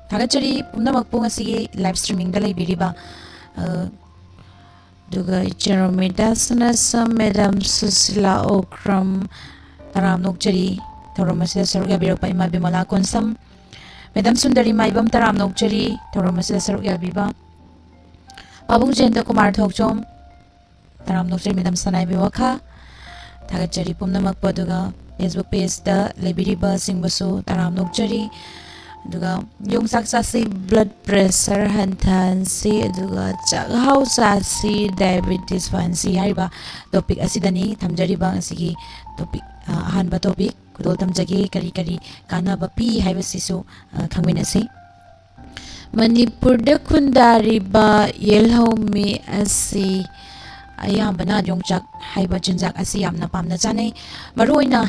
Thagachari Punamakpung Asi live streaming the Libiriba Duga Cheromidasanas Madam Susila Okram Taram Nokchari Toromasia Saruga Biropa Imabimala Konsam Madam Sundari Maibam Taram Nokchari Toromasia Saruga Biba Babu Jenda Kumar Thokchom Taram Nokchari Madam Sanai Biwaka Thagachari Punamakpa Duga Facebook page the Libiriba Singbasu Taram Nokchari Duga yung saksa si blood pressure hantan si duga chakhaw sa si diabetes fan si haiba topic asidani thamjari ba asigi topic ahanba topic kudol tamjagi kari kari kana ba pi haiba sisu khangmin asi Manipur da khundari ba yelhomi asi ayambana yongchak haiba chinjak asi yamna pamna chanai maroina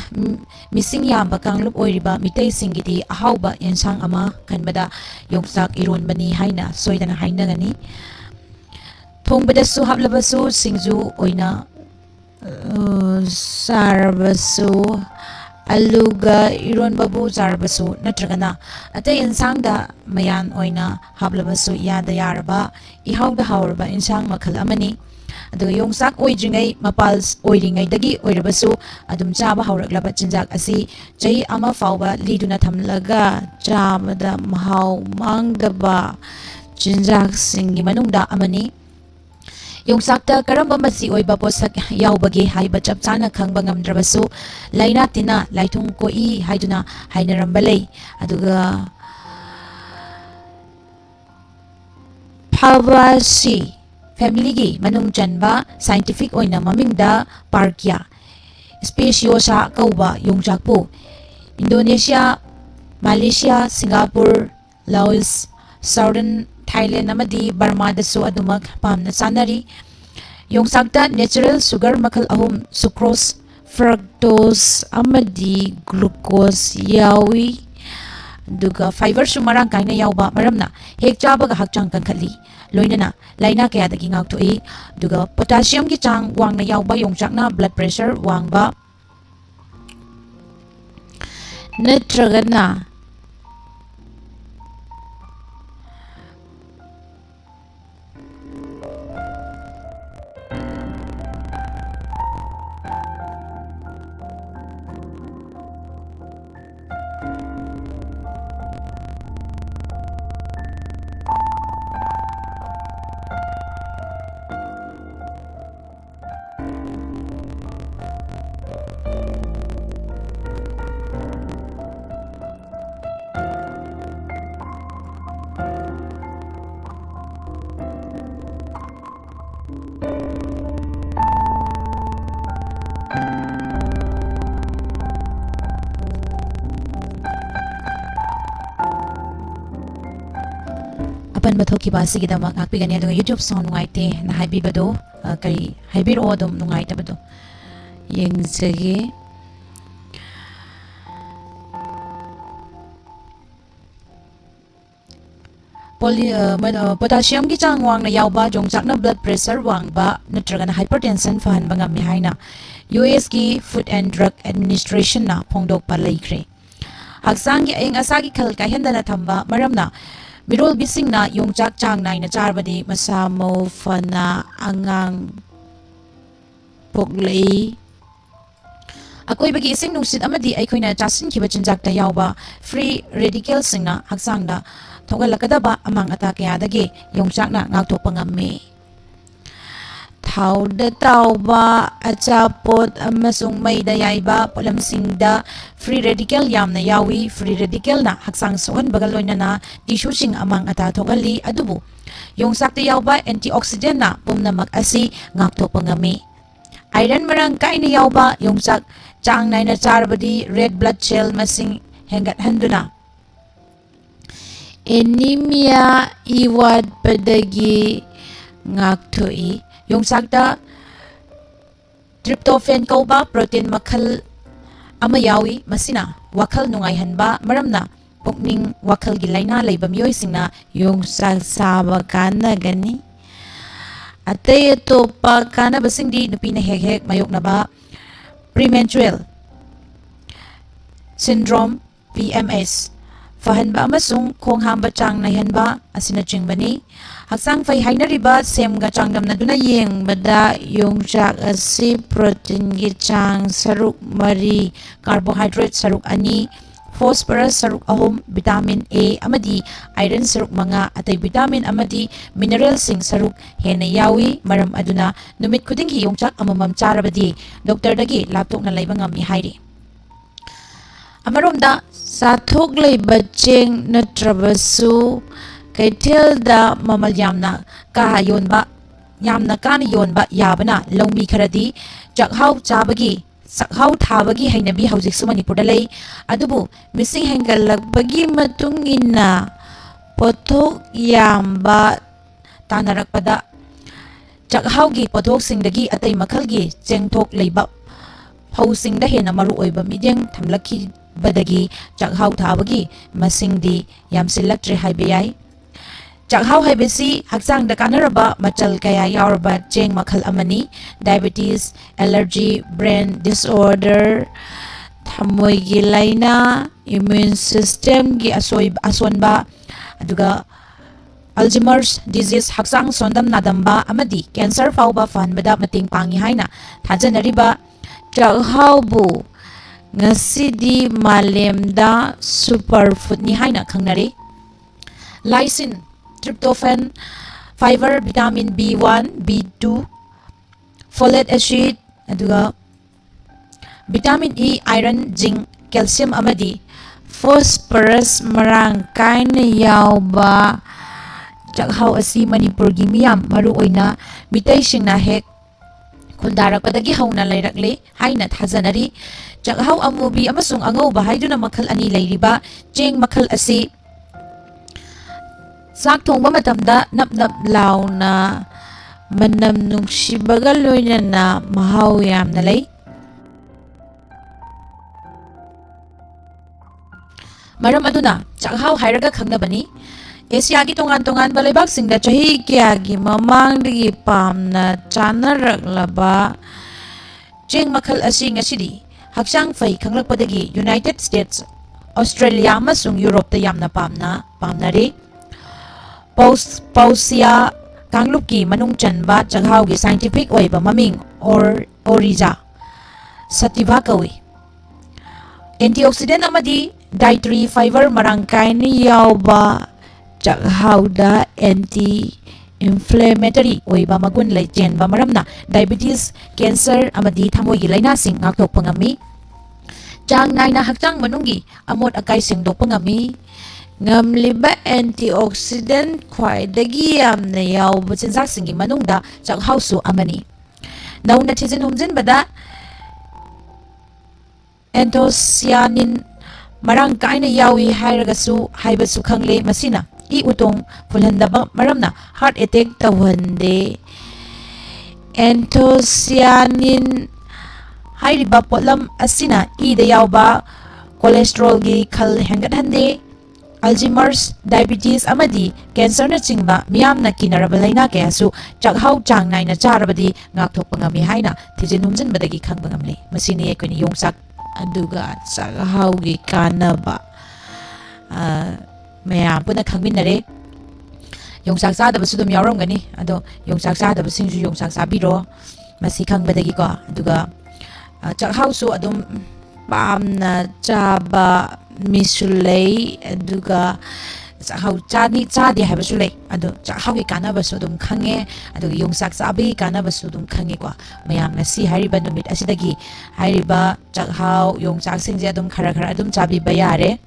missing yamba kanglup oiriba mitei singiti ahauba yensang ama khanbada yongchak iron bani haina soidana haina gani thongbada su hablabasu singju oina sarbasu aluga iron babu sarbasu natragana atay insang da mayan oina hablabasu yada yarba ihauda haurba insang makhal amani Aduga yung sak oidringay mapals oiringay dagi oirabasu adum chaba hauraglaba chinjak asi chai ama fauba liduna thamlaga chabada mahau mangdaba chinjak singi manungda amani yung sakta karamba masi oiba posak yaubagi haiba chap chana khangba ngamdrabasu laina tina laithung ko I haiduna hainarambalei aduga phawasi family gi manung chanba scientific oina mamingda parkya speciosa kauba yongjakpo Indonesia Malaysia Singapore Laos Southern Thailand amadi Burma dasu adumak pamna sanari yongsakta natural sugar makal ahum sucrose fructose amadi glucose yawi duga fiber sumarang kaina yawba maramna hek chabaga hakchang kankhali loinana laina kaya dagi ngak thoi duga potassium ki chang wangna yawba yongchakna blood pressure wangba natragana Bathoki basi gida mak akpi gani adunga YouTube song nungaite na haibi bado kari haibi ro adum nungaite bado yeng jage potassium ki chang wang na yawba jongchak na blood pressure wang ba natraga na hypertension fahan banga mi haina US ki Food and Drug Administration na phongdok pa laikre haksang ki aing asagi khal ka hendana thamba maramna Mirol bising na yung chak chang na charbadi masamo fana angang poglei akoy bagi ising nungsit amadi ay koy na chasin kiba chinjak ta yawba free radical sing na haksang da thogalakada ba amang atake adagi yung chak na ngakthok pangami Hauda tauba achapot amasung may dayayba polamsingda free radical yam na yawi free radical na haksang suhan bagaloy na tissue sing amang atathogali adubu yung sakti yawba antioxidant na pumna mag-asi ngakto pangami iron marang kain na yawba yung sak chang na charbadi red blood cell masing hengat handuna anemia iwad padagi ngaktoi yung sakta tryptophan ko ba protein makal amayawi masina wakal nungayhan ba maramna pukning wakal gilay na laybam yoy singna yung sagsaba ka na gani atay ito pa ka na basing di napina hek mayok na ba premenstrual syndrome PMS ꯐꯍꯟꯕ ꯑꯃꯁꯨꯡ ꯈꯣꯡ ꯍꯥꯝꯕ ꯆꯥꯡ ꯅꯥꯏꯍꯟꯕ ꯑꯁꯤꯅꯆꯤꯡꯕꯅꯤ꯫ ꯍꯛꯆꯥꯡ ꯐꯩ ꯍꯥꯏꯅꯔꯤꯕ ꯁꯦꯝꯒ ꯆꯥꯡꯗꯝꯅꯗꯨꯅ ꯌꯦꯡꯕꯗ ꯌꯣꯡꯆꯥꯛ ꯑꯁꯤ ꯄ꯭ꯔꯣꯇꯤꯟꯒꯤ ꯆꯥꯡ ꯁꯔꯨꯛ 3, ꯀꯥꯔꯕꯣꯍꯥꯏꯗ꯭ꯔꯦꯠ ꯁꯔꯨꯛ 2, ꯐꯣꯁꯐꯔꯁ ꯁꯔꯨꯛ 3, ꯚꯤꯇꯥꯃꯤꯟ A ꯑꯃꯗꯤ ꯑꯥꯏꯔꯟ ꯁꯔꯨꯛ 5, ꯑꯇꯩ ꯚꯤꯇꯥꯃꯤन ꯑꯃꯗꯤ ꯃꯤꯅꯔꯦꯜꯁꯤꯡ ꯁꯔꯨꯛ ꯍꯦꯟꯅ ꯌꯥꯎꯏ꯫ ꯃꯔꯝ ꯑꯗꯨꯅ ꯅꯨꯃꯤꯠ ꯈꯨꯗꯤꯡꯒꯤ ꯌꯣꯡꯆꯥꯛ ꯑꯃꯃꯝ ꯆꯥꯔꯕꯗꯤ ꯗꯣꯛꯇꯔꯗꯒꯤ ꯂꯥꯞꯊꯣꯛꯅ ꯂꯩꯕ ꯉꯝꯃꯤ ꯍꯥꯏꯔꯤ꯫ ꯑꯃꯔꯣꯝꯗ ꯆꯥꯊꯣꯛ ꯂꯩꯕ ꯆꯦꯡ ꯅꯠꯇ꯭ꯔꯕꯁꯨ ꯀꯩꯊꯦꯜꯗ ꯃꯃꯜ ꯌꯥꯝꯅ ꯀꯥꯅ ꯌꯣꯟꯕ ꯌꯥꯕꯅ ꯂꯧꯃꯤ ꯈꯔꯗꯤ ꯆꯥꯛꯍꯥꯎ ꯊꯥꯕꯒꯤ ꯍꯩꯅꯕꯤ ꯍꯧꯖꯤꯛꯁꯨ ꯃꯅꯤꯄꯨꯔꯗ ꯂꯩ꯫ ꯑꯗꯨꯕꯨ ꯃꯤꯁꯤꯡ ꯍꯦꯟꯒꯠꯂꯛꯄꯒꯤ ꯃꯇꯨꯡ ꯏꯟꯅ ꯄꯣꯠꯊꯣꯛ ꯌꯥꯝꯕ ꯇꯥꯟꯅꯔꯛꯄꯗ ꯆꯥꯛꯍꯥꯎꯒꯤ ꯄꯣꯠꯊꯣꯛꯁꯤꯡꯗꯒꯤ ꯑꯇꯩ ꯃꯈꯜꯒꯤ ꯆꯦꯡꯊꯣꯛ ꯂꯩꯕ ꯐꯧꯁꯤꯡꯗ ꯍꯦꯟꯅ ꯃꯔꯨꯑꯣꯏꯕ ꯃꯤꯠꯌꯦꯡ ꯊꯝꯂꯛꯈꯤꯕꯗꯒꯤ ꯆꯥꯛꯍꯥꯎ ꯊꯥꯕꯒꯤ ꯃꯁꯤꯡꯗꯤ ꯌꯥꯝꯁꯤꯜꯂꯛꯇ꯭ꯔꯦ ꯍꯥꯏꯕ ꯌꯥꯏ꯫ ꯆꯥꯛꯍꯥꯎ ꯍꯥꯏꯕꯁꯤ ꯍꯛꯆꯥꯡꯗ ꯀꯥꯟꯅꯔꯕ ꯃꯆꯜ ꯀꯌꯥ ꯌꯥꯎꯔꯕ ꯆꯦꯡ ꯃꯈꯜ ꯑꯃꯅꯤ꯫ ꯗꯥꯏꯕꯦꯇꯤꯁ, ꯑꯦꯂꯔꯖꯤ, ꯕ꯭ꯔꯦꯟ ꯗꯤꯁꯑꯣꯔꯗꯔ, ꯊꯃꯣꯏꯒꯤ ꯂꯥꯏꯅꯥ, ꯏꯝꯃ꯭ꯌꯨꯟ ꯁꯤꯁꯇꯦꯝꯒꯤ ꯑꯁꯣꯟꯕ, ꯑꯗꯨꯒ ꯑꯜꯖꯤꯃꯔꯁ ꯗꯤꯖꯤꯁ, ꯍꯛꯆꯥꯡ ꯁꯣꯟꯗꯝ ꯅꯥꯗꯝꯕ ꯑꯃꯗꯤ ꯀꯦꯟꯁꯔ ꯐꯥꯎꯕ ꯐꯍꯟꯕꯗ ꯃꯇꯦꯡ ꯄꯥꯡꯏ ꯍꯥꯏꯅ ꯊꯥꯖꯅꯔꯤꯕ ꯆꯥꯛꯍꯥꯎꯕꯨ ꯉꯁꯤꯗꯤ ꯃꯥꯂꯦꯝꯗ ꯁꯨꯄꯔ ꯐꯨꯗꯅꯤ ꯍꯥꯏꯅ ꯈꯪꯅꯔꯤ꯫ Lysine, tryptophan, fibre, vitamin B1, B2, folate acid, ꯑꯗꯨꯒ vitamin E, iron, zinc, calcium ꯑꯃꯗꯤ ꯐꯣꯁꯐꯔꯁ ꯃꯔꯥꯡ ꯀꯥꯏꯅ ꯌꯥꯎꯕ ꯆꯥꯛꯍꯥꯎ ꯑꯁꯤ ꯃꯅꯤꯄꯨꯔꯒꯤ ꯃꯤꯌꯥꯝ ꯃꯔꯨꯑꯣꯏꯅ ꯃꯤꯇꯩꯁꯤꯡꯅ ꯍꯦꯛ ꯈꯨꯟꯗꯥꯔꯛꯄꯗꯒꯤ ꯍꯧꯅ ꯂꯩꯔꯛꯂꯦ ꯍꯥꯏꯅ ꯊꯥꯖꯅꯔꯤ꯫ ꯆꯥꯛꯍꯥꯎ ꯑꯃꯨꯕꯤ ꯑꯃꯁꯨꯡ ꯑꯉꯧꯕ ꯍꯥꯏꯗꯨꯅ ꯃꯈꯜ 2 ꯂꯩꯔꯤꯕ ꯆꯦꯡ ꯃꯈꯜ ꯑꯁꯤ ꯆꯥꯛ ꯊꯣꯡꯕ ꯃꯇꯝꯗ ꯅꯞ ꯅꯞ ꯂꯥꯎꯅ ꯃꯅꯝ ꯅꯨꯡꯁꯤꯕꯒ ꯂꯣꯏꯅꯅ ꯃꯍꯥꯎ ꯌꯥꯝꯅ ꯂꯩ꯫ ꯃꯔꯝ ꯑꯗꯨꯅ ꯆꯥꯛꯍꯥꯎ ꯍꯥꯏꯔꯒ ꯈꯪꯅꯕꯅꯤ꯫ ꯑꯦꯁꯤꯌꯥꯒꯤ ꯇꯣꯉꯥꯟ ꯇꯣꯉꯥꯟꯕ ꯂꯩꯕꯥꯛꯁꯤꯡꯗ ꯆꯍꯤ ꯀꯌꯥꯒꯤ ꯃꯃꯥꯡꯗꯒꯤ ꯄꯥꯝꯅ ꯆꯥꯅꯔꯛꯂꯕ ꯆꯦꯡ ꯃꯈꯜ ꯑꯁꯤ ꯉꯁꯤꯗꯤ ꯍꯛꯆꯥꯡ ꯐꯩ ꯈꯪꯂꯛꯄꯗꯒꯤ ꯌꯨꯅꯥꯏꯇꯦꯗ ꯁ꯭ꯇꯦꯠꯁ, ꯑꯣꯁꯇ꯭ꯔꯦꯂꯤꯌꯥ ꯑꯃꯁꯨꯡ ꯌꯨꯔꯣꯞꯇ ꯌꯥꯝꯅ ꯄꯥꯝꯅꯔꯤ꯫ ꯄꯥꯎꯁꯤꯌꯥ ꯀꯥꯡꯂꯨꯞꯀꯤ ꯃꯅꯨꯡ ꯆꯟꯕ ꯆꯥꯛꯍꯥꯎꯒꯤ ꯁꯥꯏꯟꯇꯤꯐꯤꯛ ꯑꯣꯏꯕ ꯃꯃꯤꯡ ꯑꯣꯔꯤꯖꯥ ꯁꯇꯤꯚꯥ ꯀꯧꯏ꯫ ꯑꯦꯟꯇꯤꯑꯣꯛꯁꯤꯗꯦꯟ ꯑꯃꯗꯤ ꯗꯥꯏꯇꯔꯤ ꯐꯥꯏꯕꯔ ꯃꯔꯥꯡ ꯀꯥꯏꯅ ꯌꯥꯎꯕ ꯆꯥꯛꯍꯥꯎꯗ ꯑꯦꯟꯇꯤ ꯏꯟꯐ꯭ꯂꯦꯃꯦꯇꯔꯤ ꯑꯣꯏꯕ ꯃꯒꯨꯟ ꯆꯦꯟꯕ ꯃꯔꯝꯅ ꯗꯥꯏꯕꯦꯇꯤꯁ, ꯀꯦꯟꯁꯔ ꯑꯃꯗꯤ ꯊꯃꯣꯏꯒꯤ ꯂꯥꯏꯅꯥꯁꯤꯡ ꯉꯥꯛꯊꯣꯛꯄ ꯉꯝꯃꯤ꯫ ꯆꯥꯡ ꯅꯥꯏꯅ ꯍꯛꯆꯥꯡ ꯃꯅꯨꯡꯒꯤ ꯑꯃꯣꯠ ꯑꯀꯥꯏ ꯁꯦꯡꯗꯣꯛꯄ ꯉꯝꯂꯤꯕ ꯑꯦꯟꯇꯤꯑꯣꯛꯁꯤꯗꯦꯟ ꯈ꯭ꯋꯥꯏꯗꯒꯤ ꯌꯥꯝꯅ ꯌꯥꯎꯕ ꯆꯤꯟꯖꯥꯛꯁꯤꯡꯒꯤ ꯃꯅꯨꯡꯗ ꯆꯥꯛꯍꯥꯎꯁꯨ ꯑꯃꯅꯤ꯫ ꯅꯧꯅ ꯊꯤꯖꯤꯟ ꯍꯨꯝꯖꯤꯟꯕꯗ ꯑꯦꯟꯊꯣꯁꯤꯌꯥꯅꯤꯟ ꯃꯔꯥꯡ ꯀꯥꯏꯅ ꯌꯥꯎꯏ ꯍꯥꯏꯕꯁꯨ ꯈꯪꯂꯦ꯫ ꯃꯁꯤꯅ ꯏ ꯎꯇꯣꯡ ꯐꯨꯜꯍꯟꯗꯕ ꯃꯔꯝꯅ ꯍꯥꯔꯠ ꯑꯦꯇꯦꯛ ꯇꯧꯍꯟꯗꯦ꯫ ꯑꯦꯟꯊꯣꯁꯤꯌꯥꯅꯤꯟ ꯍꯥꯏꯔꯤꯕ ꯄꯣꯠꯂꯝ ꯑꯁꯤꯅ ꯏꯗ ꯌꯥꯎꯕ ꯀꯣꯂꯦꯁꯇ꯭ꯔꯣꯜꯒꯤ ꯈꯜ ꯍꯦꯟꯒꯠꯍꯟꯗꯦ꯫ ꯑꯜꯖꯤꯃꯔꯁ, ꯗꯥꯏꯕꯦꯇꯤꯁ ꯑꯃꯗꯤ ꯀꯦꯟꯁꯔꯅꯆꯤꯡꯕ ꯃꯤꯌꯥꯝꯅ ꯀꯤꯅꯔꯕ ꯂꯥꯏꯅꯥ ꯀꯌꯥꯁꯨ ꯆꯥꯛꯍꯥꯎ ꯆꯥꯡ ꯅꯥꯏꯅ ꯆꯥꯔꯕꯗꯤ ꯉꯥꯛꯊꯣꯛꯄ ꯉꯝꯃꯤ ꯍꯥꯏꯅ ꯊꯤꯖꯤꯟ ꯍꯨꯝꯖꯤꯟꯕꯗꯒꯤ ꯈꯪꯕ ꯉꯝꯂꯦ꯫ ꯃꯁꯤꯅꯤ ꯑꯩꯈꯣꯏꯅ ꯌꯣꯡꯆꯥꯛ ꯑꯗꯨꯒ ꯆꯥꯛꯍꯥꯎꯒꯤ ꯀꯥꯟꯅꯕ ꯃꯌꯥꯝ ꯄꯨꯟꯅ ꯈꯪꯃꯤꯟꯅꯔꯦ꯫ ꯌꯣꯡꯆꯥꯛ ꯆꯥꯗꯕꯁꯨ ꯑꯗꯨꯝ ꯌꯥꯎꯔꯝꯒꯅꯤ, ꯑꯗꯣ ꯌꯣꯡꯆꯥꯛ ꯆꯥꯗꯕꯁꯤꯡꯁꯨ ꯌꯣꯡꯆꯥꯛ ꯆꯥꯕꯤꯔꯣ ꯃꯁꯤ ꯈꯪꯕꯗꯒꯤꯀꯣ꯫ ꯑꯗꯨꯒ ꯆꯥꯛꯍꯥꯎꯁꯨ ꯑꯗꯨꯝ ꯄꯥꯝꯅ ꯆꯥꯕ ꯃꯤꯁꯨ ꯂꯩ, ꯑꯗꯨꯒ ꯆꯥꯛꯍꯥꯎ ꯆꯥꯗꯦ ꯍꯥꯏꯕꯁꯨ ꯂꯩ꯫ ꯑꯗꯣ ꯆꯥꯛꯍꯥꯎꯒꯤ ꯀꯥꯟꯅꯕꯁꯨ ꯑꯗꯨꯝ ꯈꯪꯉꯦ, ꯑꯗꯨꯒ ꯌꯣꯡꯆꯥꯛ ꯆꯥꯕꯒꯤ ꯀꯥꯟꯅꯕꯁꯨ ꯑꯗꯨꯝ ꯈꯪꯉꯦꯀꯣ꯫ ꯃꯌꯥꯝ ꯉꯁꯤ ꯍꯥꯏꯔꯤꯕ ꯅꯨꯃꯤꯠ ꯑꯁꯤꯗꯒꯤ ꯍꯥꯏꯔꯤꯕ ꯆꯥꯛꯍꯥꯎ, ꯌꯣꯡꯆꯥꯛꯁꯤꯡꯁꯦ ꯑꯗꯨꯝ ꯈꯔ ꯑꯗꯨꯝ ꯆꯥꯕꯤꯕ ꯌꯥꯔꯦ꯫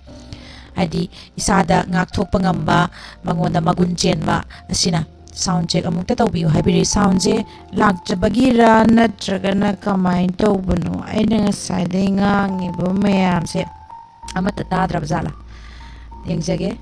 ꯍꯥꯏꯗꯤ ꯏꯁꯥꯗ ꯉꯥꯛꯊꯣꯛꯄ ꯉꯝꯕ, ꯃꯉꯣꯟꯗ ꯃꯒꯨꯟ ꯆꯦꯟꯕ ꯑꯁꯤꯅ꯫ ꯁꯥꯎꯟ ꯆꯦꯛ ꯑꯃꯨꯛꯇ ꯇꯧꯕꯤꯌꯨ ꯍꯥꯏꯕꯤꯔꯤ꯫ ꯁꯥꯎꯟꯁꯦ ꯂꯥꯛꯆꯕꯒꯤꯔ ꯅꯠꯇ꯭ꯔꯒꯅ ꯀꯃꯥꯏꯅ ꯇꯧꯕꯅꯣ? ꯑꯩꯅ ꯉꯁꯥꯏꯗꯩ ꯉꯥꯡꯉꯤꯕ ꯃꯌꯥꯝꯁꯦ ꯑꯃꯠꯇ ꯇꯥꯗ꯭ꯔꯕ ꯖꯥꯠꯂꯥ? ꯌꯦꯡꯖꯒꯦ꯫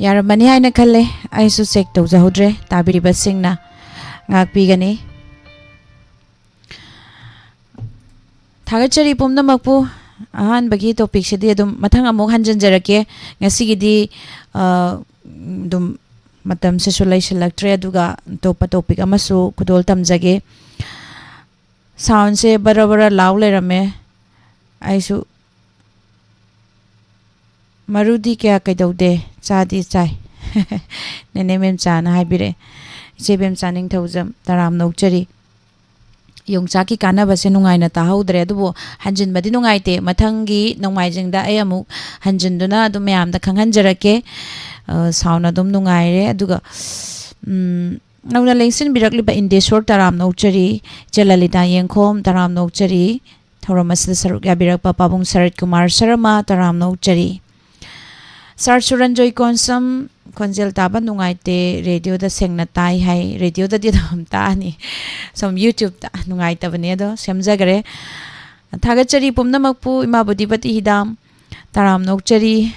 यारमनी हाइना खल्ले आइसु check तौजहौद्रे ताबिरिबसिंगना ngakpigani thagachari pumnamakpu ahan bagi topic sidi adum mathang amuk hanjanjarake ngasigidi dum matam se sulai selaktre aduga topa topic amasu kudol tamjage sound se barabara law lerame aisu marudi kya kaidaude chadi chai nene mem chana haibire Sebem chaning thaujam taram nokchari yongchaki kana base nungai na tahaudre adubo hanjin badi nungai te mathangi nongmai jingda ay amuk hanjin duna adu mayam da khanghanjarake sauna dum nungai re aduga nauna lengsin birakli ba indesor taram nokchari jalalita yengkhom taram nokchari thoromas saruk ya birak pa pabung sarat kumar sharma taram nokchari sar suranjoy konsam konjel taba nungai te radio da sengna tai hai radio da dam ta ni som youtube ta nungai ta bane do semjagare thagachari pumnamakpu ima budipati hidam taram nokchari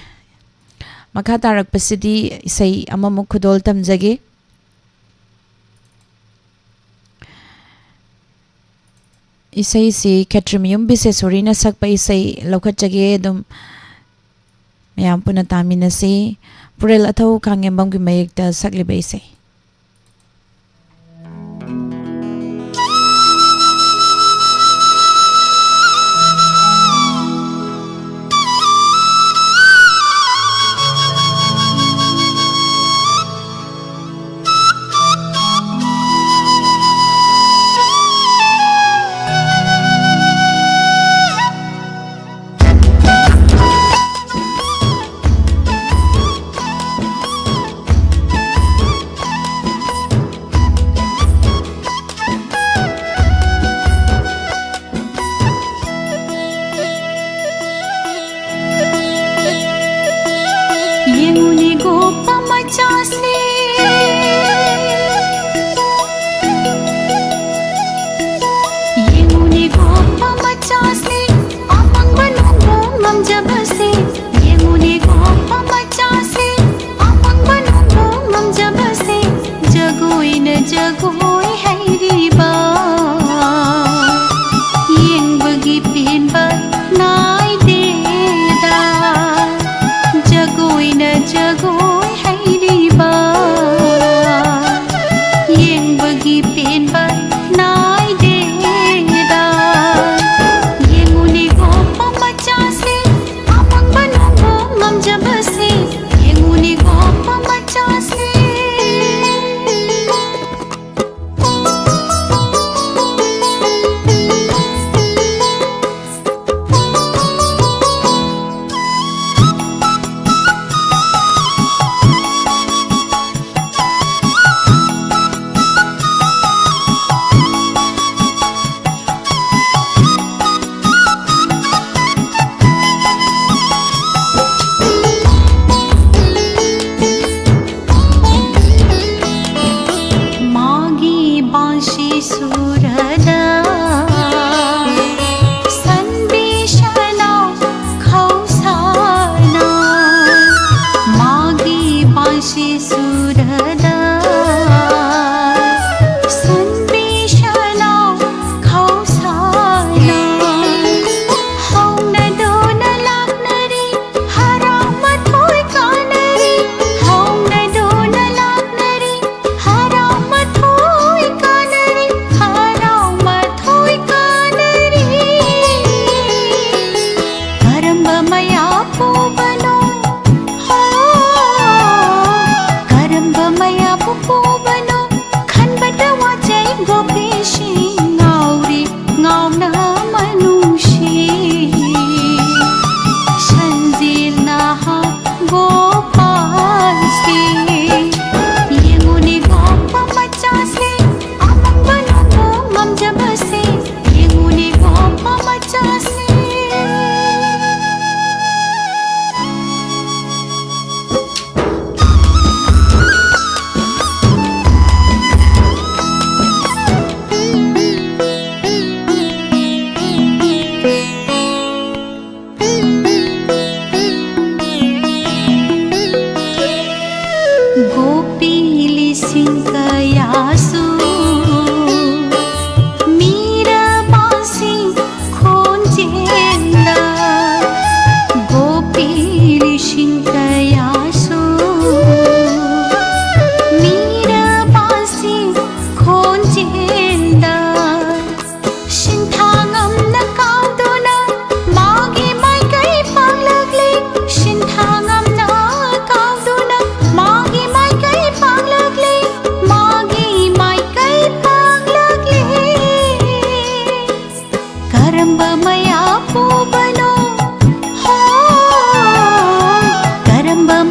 makha tarak pasidi isai amamuk khudol tamjage isai si khatrimium bisesori na sakpa isai lokhachage dum mayam puna taminasi Purel atau KHANGJINMINASHI ki mayek da sakli baise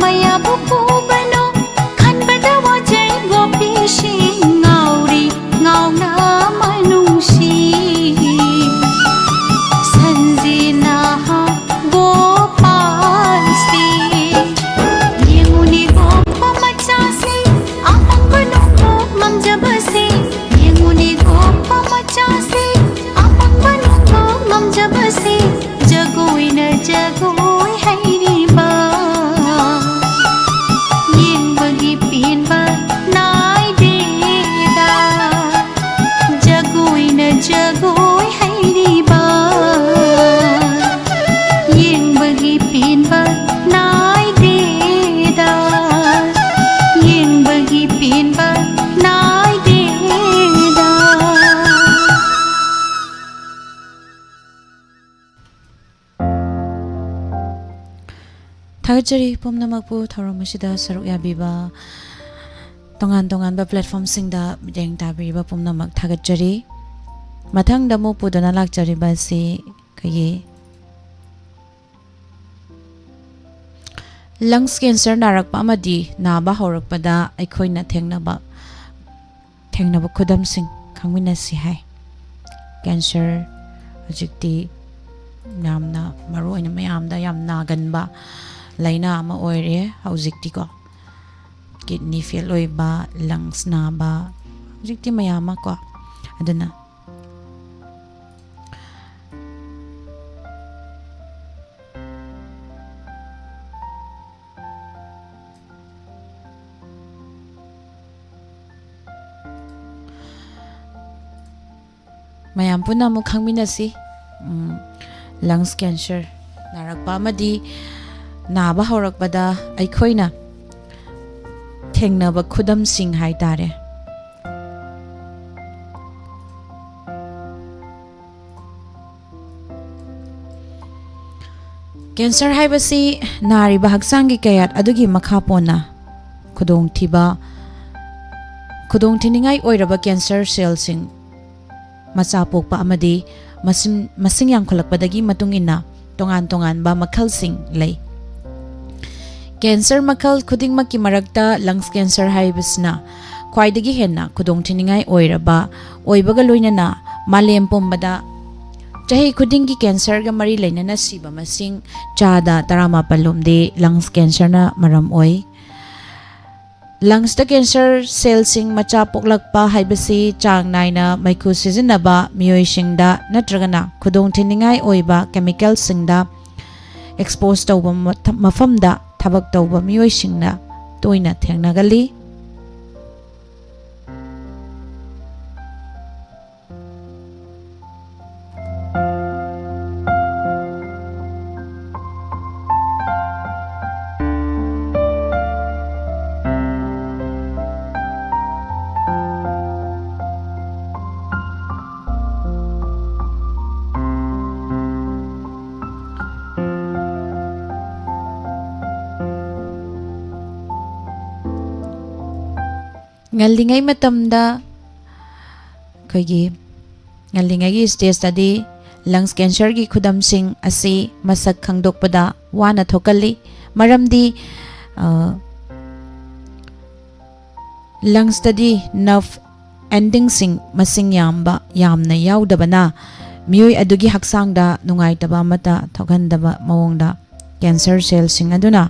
maya buku bano kan pada wajah gopi sing ngauri ngau na manungsi sanjina ha gopal si yenguni gopa macha si apang banung ko mamjabasi yenguni gopa macha si apang banung ko mamjabasi jagoi na jagoi hairi ba yin bagi pin ba nai de da jagoi na jagoi hairi ba yin bagi pin ba nai de da yin bagi pin ba nai de da Thagajari pumnamakpu thoromasida saruk yabiba tongan tongan ba platform singda mideng tabiriba pumnamak thagajari mathang damu pudana lakjari ba si kayi lungs cancer narakpa amadi naba horakpada aikhoina thengnaba khudam sing khangminasi hai cancer hojikti namna maroina mayamda yam naganba laina ama oire hojikti ko kidney fail oiba lungs naba hojikti mayama ko aduna mayam puna mu khangminasi lungs cancer narakpa amadi naba horakpada aikhoina thengnaba khudam sing hai tare cancer haibasi nari ba haksangi kayat adugi makha pona khudong thiningai oiraba cancer cell sing macha pokpa amadi masing yangkholakpadagi matungina tongan ba makhal sing lei cancer makhal khudingmakki marakta lungs cancer haibasna khwaidagi henna khudong thiningai oibaga loinana malem pombada chahi khudingi cancer ga mari leinana siba masing chada tarama palomde lungs cancer na maram oi lungs da cancer cell sing macha poklakpa haibasi chang naina maiku sizinaba mioi singda natragana khudong thiningai oiba chemical singda expose tawba mafamda tabak tawba mioi singna toina thengnagali ngallingai matamda ngallingai gi stage tadi lungs cancer gi khudam sing asi masak khangdokpada wana thokalli maramdi lungs tadi nerve ending sing masing yamna yaudabana mioi adugi haksangda nungaitaba mata thogandaba mawongda cancer cell sing aduna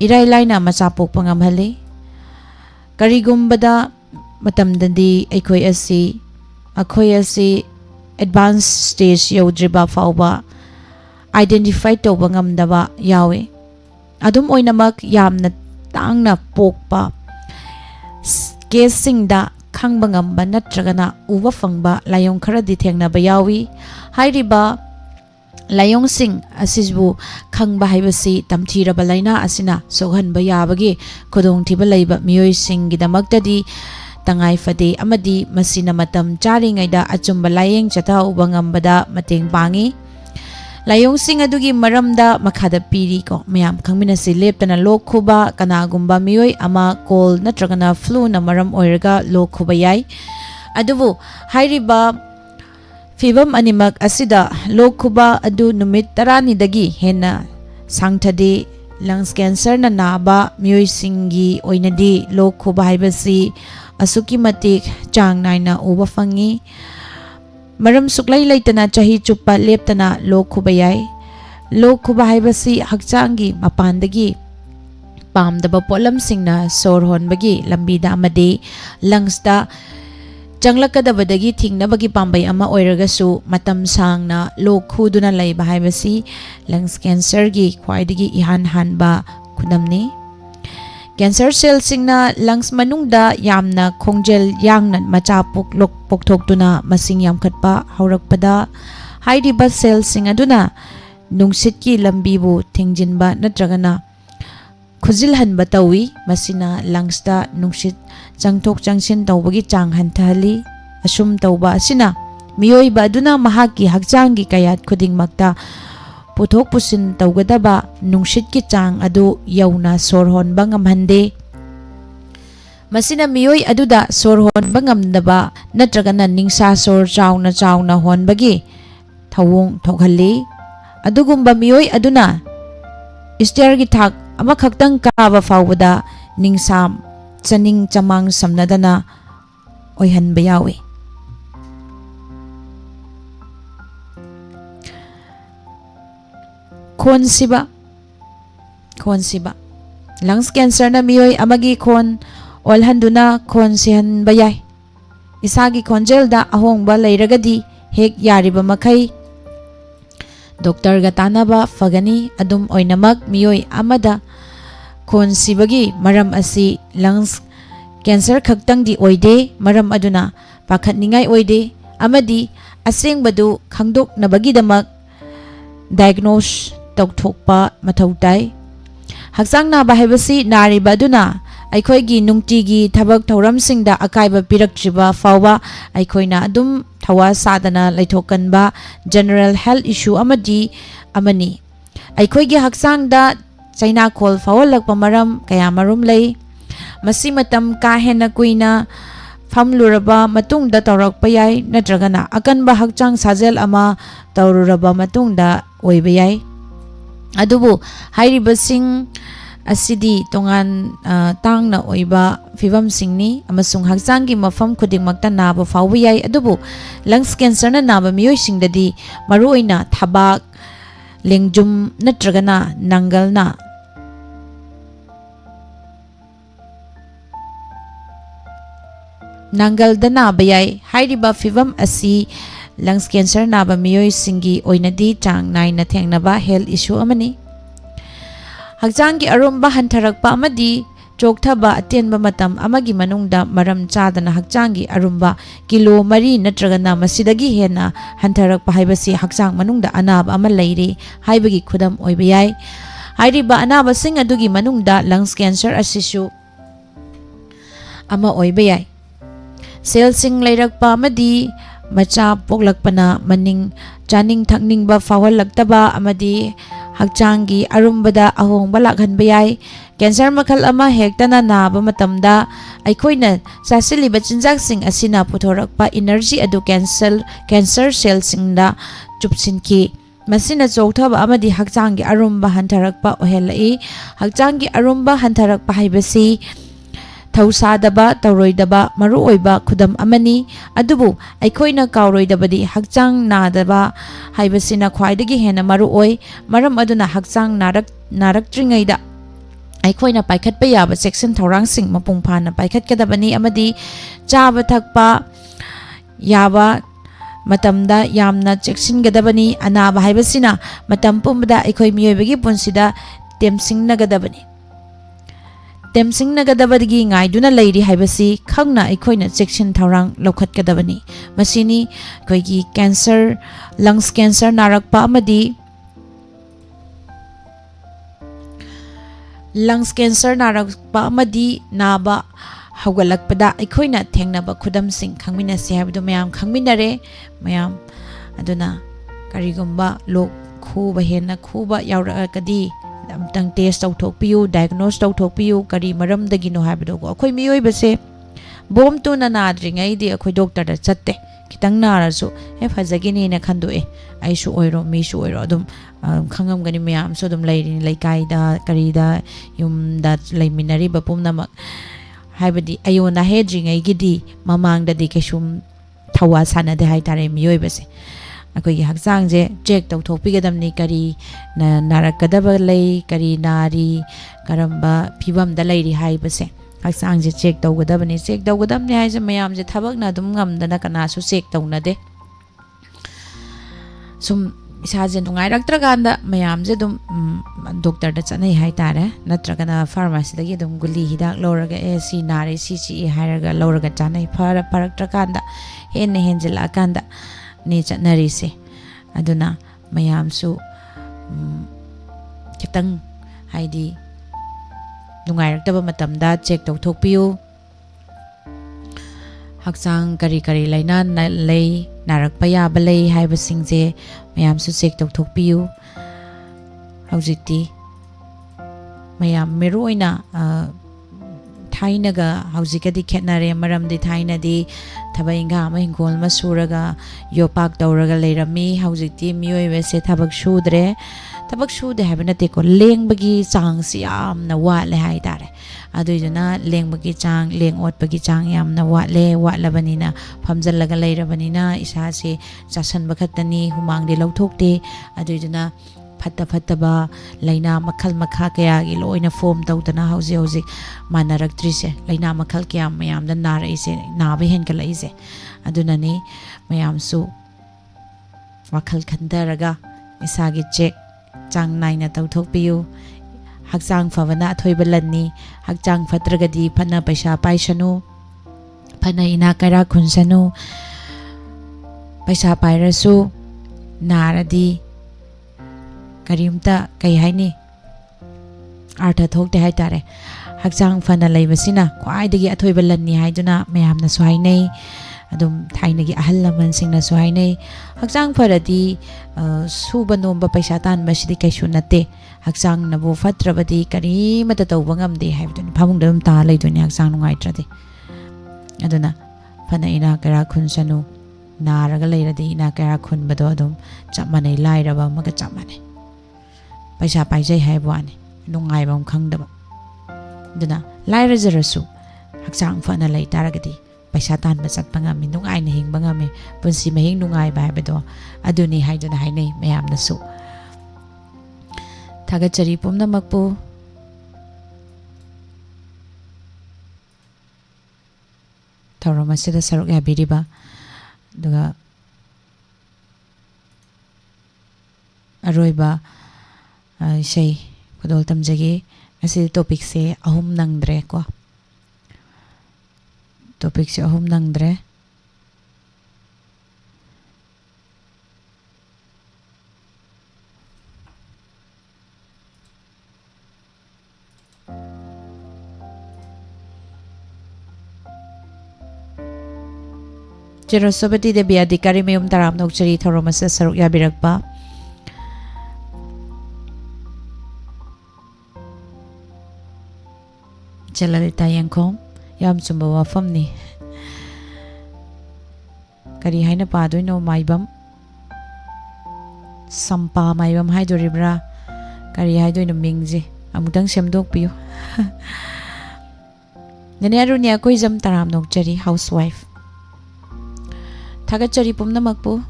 irai laina macha pokpa ngamhali karigumbada matamdadi aikoi asi advanced stage yaudriba fauba identify tawba ngamdaba yawe adum oinamak yamna tangna pokpa case singda khangba ngamba natragana uba fangba layong kharadi thengnaba yawi hairiba layong sing asisbu khangba haibasi tamthiraba laina asina soghanba yabagi khudong thiba leiba mioi sing gidamakdadi tangai fade amadi masina matam charingaida achumba layeng chatha uba ngambada mateng pangi layong sing adugi maramda makhada piri ko mayam khangminasi leptana lok khuba kanagumba mioi ama cold natragana flu na maram oiraga lok khuba yai adubu hairiba fibam animak asida lok khuba adu numit tarani dagi hena sangthadi lungs cancer na naba miyoi singi oinadi lok khuba haibasi asuki matik chang naina uba fangi maram suklai laitana chahi chupa leptana lok khuba yai lok khuba haibasi hakchangi mapandagi pamdaba polam singna sor honbagi lambida amade lungs da changlakadabadagi thingnabagi pambai ama oiragasu matam sangna lok khuduna laiba haibasi lungs cancer gi khwaidagi ihan hanba khudamni cancer cell singna lungs manungda yamna khongjel yangna macha poklok pokthokduna masing yamkhatpa haurakpada haidiba cell sing aduna nungsit ki lambi bu thingjinba natragana khujil hanba tawi masina lungs da nungsit changthok changsin tawbagi chang hanthali asum tawba asina miyoi ba aduna mahaki hakchangi kayat khuding makta puthok pusin tawgadaba nungsit ki chang adu yauna sorhon bangam hande masina miyoi aduda sorhon bangam daba natragana ningsa sor chauna hon bagi thawung thokhalli adugumba miyoi aduna stair gi thak ama khaktang kaba fawda ningsam chaning chamang samnadana oihanba yawi khon siba lungs cancer na miyoi amagi khon olhanduna khon sihan bayai isagi khonjel da ahongba leiragadi hek yariba makai doctor ga tanaba fagani adum oinamak miyoi amada khon sibagi maram asi lungs cancer khaktang di oide maram aduna pakhatningai oide amadi asengbadu khangdok nabagi damak diagnose tokthokpa mathautai hakchang na bahibasi nari baduna aikhoigi nungtigi thabak thoram singda akaiba piraktriba fawba aikhoina adum thawa sadana laithokanba general health issue amadi amani aikhoigi hakchang da chaina khol fawalakpa maram kaya marum lei masi matam ka hena kuina famluraba matungda tawrakpa yai natragana akanba hakchang sajel ama tawruraba matungda oiba yai adubu hairiba sing asidi tongan tangna oiba fibam singni amasung hakchanggi mafam khudingmakta naba fawba yai adubu lungs cancer na naba miyoi singdadi maruoina thabak lengjum natragana nangalna nangalda bayai hairiba fibam asi lungs cancer naba miyoi singi oinadi chang naina thengnaba health issue amani hakchanggi aromba hantarakpa amadi chokthaba atenba matam amagi manungda maram chadana hakchanggi aromba kilo 3 natragana masidagi hena hantarakpa haibasi hakchang manungda anaba ama leire haibagi khudam oiba yai hairiba anaba sing adugi manungda lungs cancer asisu ama oiba yai cell sing leirakpa amadi macha poklakpana maning chaning thakning ba fawalaktaba amadi hakchanggi arumbada ahongba lakhanba yai cancer makhal ama hektana naba matamda aikhoina sasiliba chinjak sing asina puthorakpa energy adu cancer cell singda chupsinki masina chokthaba amadi hakchanggi arumba hantarakpa ohelai hakchanggi arumba hantarakpa haibasi thausadaba tauroidaba maru oiba khudam amani adubu aikhoina kauroidabadi hakchang nadaba haibasina khwaidagi hena maru oi maram aduna hakchang naraktringaida aikhoina paikhatpa yaba section thorang sing mapung phana paikhatkadabani amadi chaba thakpa yaba matamda yamna cheksingadabani anaba haibasina matam pumbada aikoi miyoibagi punsida temsingnagadabani temsingnagadabagi ngaiduna leiri haibasi khangna aikhoina section thorang lokhatgadabani masini koigi cancer lungs cancer narakpa amadi lungs cancer narakpa amadi naba hawgalakpada aikhoina thengnaba khudam sing khangminasi habdu mayam khangminare mayam aduna karigumba lok khuba hena khuba yaurakadi amtang test tawthokpiu diagnose tawthokpiu kari maramdagino habdo ko akhoi miyoi base bom tu na nadringai di akhoi doctor da chatte kitang narasu fazagini na khandoe aisu oiro misu oiro adum khangam gani mayam so dum lairin laikai da karida yum da laiminari bapumna mak haibadi ayona hedring ai gidi mamang da di keshum thawa sana de hai tare miyoi base akoi gi hakjang je check tau thok pigadam ni kari na narakadaba lei kari nari karamba phibam da lairi hai base hakjang je check tau gadabani check tau gadam ni hai je mayam je thabak na dum ngam da na kana su check tau na de sum isa je nungai raktra ganda mayam je dum doctor da chanai hai tare natra kana pharmacy da gi dum guli hidak loraga si nari si hairaga loraga chanai paraktra kanda hen henjela kanda ni chatnari se aduna mayam su kitang haidi nungai raktaba matam da check tau thok piu hakjang kari kari laina lei narak paya balei haiba singje mayam su check tau thok piu haujiti mayam meroina thainaga haujikadi khetnare maram di thaina di thabai inga ma hingol ma suraga yopak tawraga leirami haujikti miyoi wese thabak sudre habana te ko lengbagi chang si am na wa le hai tare aduina lengbagi chang leng ot bagi chang yam na wa labani na phamjal laga leirabani na isa se chasan bakhatani humang de lauthok te aduina fatta ba laina makhal makha kaya gi loina form tawtana hauji manaraktri se laina makhal kya mayam da nar ise na be hen kala ise aduna ni mayam su wakhal khandaraga isagi check chang naina tawthok piu hakjang favana thoibalanni hakjang fatragadi phana paisa paisanu phana ina kara khunsanu paisa pairasu naradi karimta kai haini artha thokte hai tare hakjang fana leibasina khwaidagi athoibalanni haiduna mayamna su hainai adum thainagi ahal laman singna su hainai hakjang faradi suba nomba paisa tan masidi kaisu nate hakjang nabu fatrabadi karimata tawbangam de haibdun phamung dum ta leiduni hakjang nungai trade aduna fana ina kara khunsanu naraga leiradi ina kara khunbado adum chapmanai lairaba maga chapmanai paisa paijai haibwani nungai bam khangdaba duna laira jarasu hakjang fana lei taragadi paisa tan ba chatpa ngami nungai na hingba ngami punsi mahing nungai ba bedo aduni haiduna hainai mayam na su thagachari pumna makpu thauromasida saruk yabiriba duga aroiba sei kudol tamjagi asi topic se ahum nangdre ko topic se ahum nangdre Jerosopati Debi Adhikari Mayum Taram Nokchari Thoromasa Saruk Yabirakpa Chalalita Yangkong Yam Chumba Wafam ni Kari Haina Paduino Maibam Sampa Maibam Haidoribra Kari Haiduino Mingzi Amutang Semdok Piyo Nanarunia Koizam Taram Nokchari Housewife Thagachari pumna makpu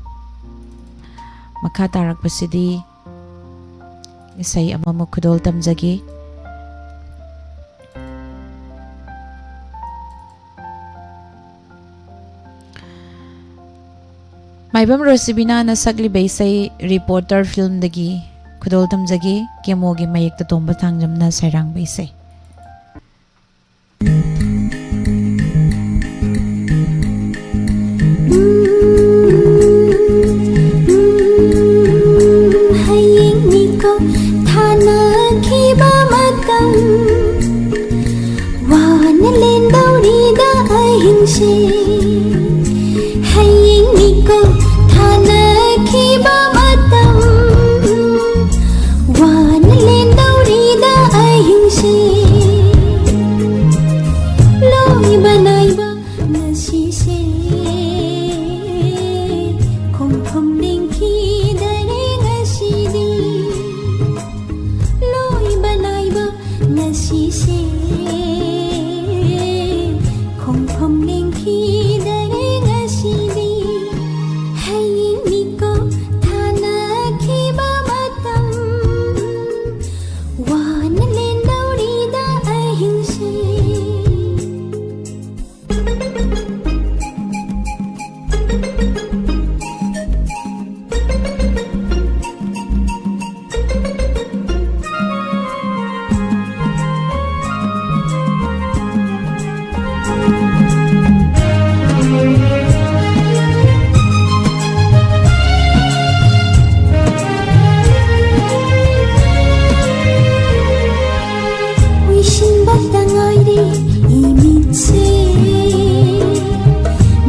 makha tarak pasidi isai amamuk khudol tamjagi Maibam Rosibina na sagli baisai reporter film dagi khudol tamjagi kemogi mayek ta tomba thangjam na sarang baisai batangayri imitse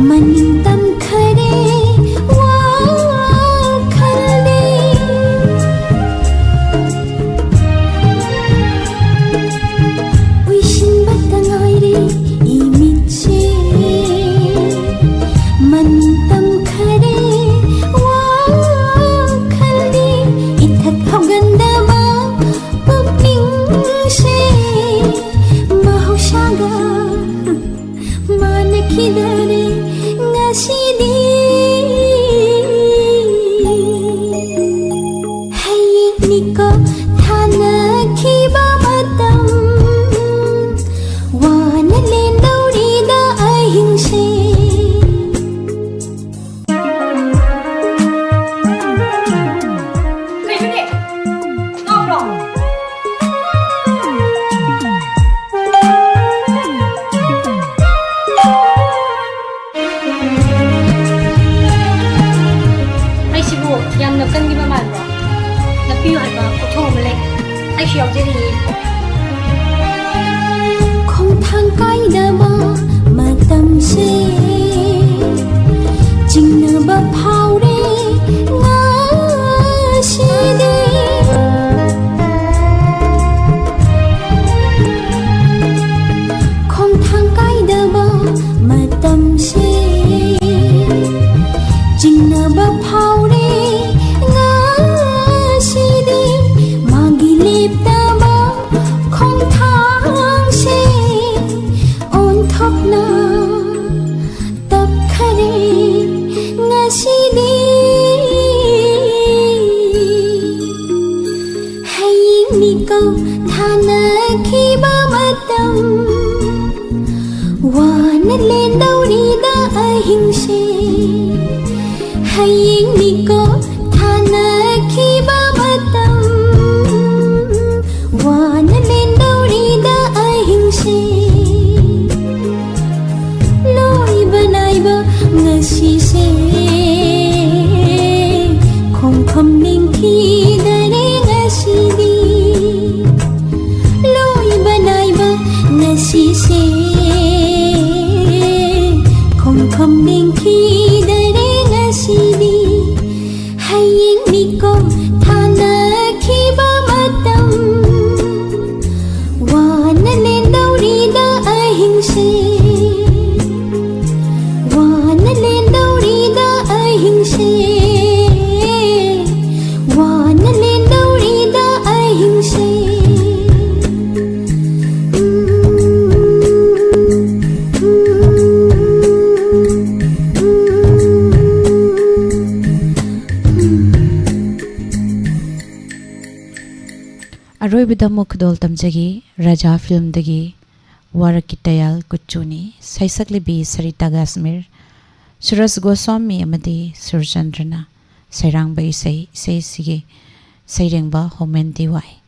maning tamkhare wa khale uishin batangayri imitse maning tamkhare wa khale ithat hogandama Kidare ngasidi Hey niko thana khiba matam Wana len dauri da ahing se Không thang cái đa ba mà tâm se Chinh nơ ba phao đi ngã si đi Không thang cái đa ba mà tâm se Chinh nơ ba phao đi lên đâu đi đã hình se hay ni ko thana khi ba matam wa na lên đâu đi đã hình se lối banai ba ngasi se không không ninh khi dare ngasi đi lối banai ba ngasi se Không nên khi đời đến ngasi đi hay những mi cô thana khi ba matam wa na lên đâu đi đã hình se wa na lên đâu đi đã hình se wa na lên đâu đi đã hình se Aroibida mukdol tamjagi Raja film dagi Warakitayal Kuchuni Saisaklibi Sarita Gasmir Suras Goswami amadi Surchandrana Sairangba isai sige Sairengba Homen Diwai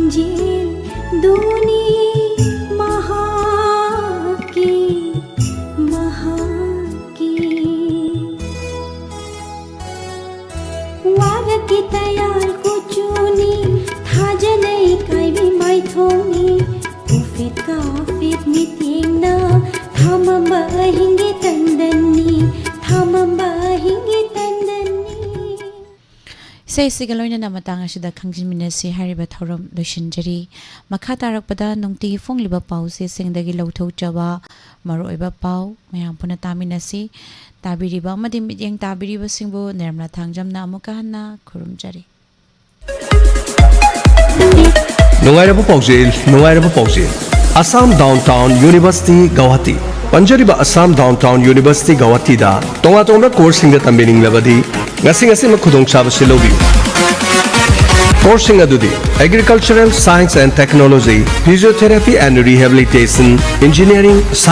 खंजीर दूनी महाकी वारकी तयार कुचूनी थाजनै काइबी माइथोंनी उफित काफित मितेंगना थामबा Hinge तंदनी Say Sigaloina Namatanga Shida Kangjinminasi Hariba Thorum Lushinjari Makata Rakpada Nungti Fong Liba Pausi Sing the Giloto Java Maroiba Pau Mayam Punataminasi Tabiriba Madi Midyang Tabiriba Singbo Nermla Tangjam Namukahana Kurumjari Nungairaba Paujil Assam Downtown University Guwahati Panjariba Assam Downtown University Guwahati da Tonga course singa tambining labadi ngasi makhudong chaba silobi Course adudi Agricultural Science and Technology Physiotherapy and Rehabilitation Engineering Science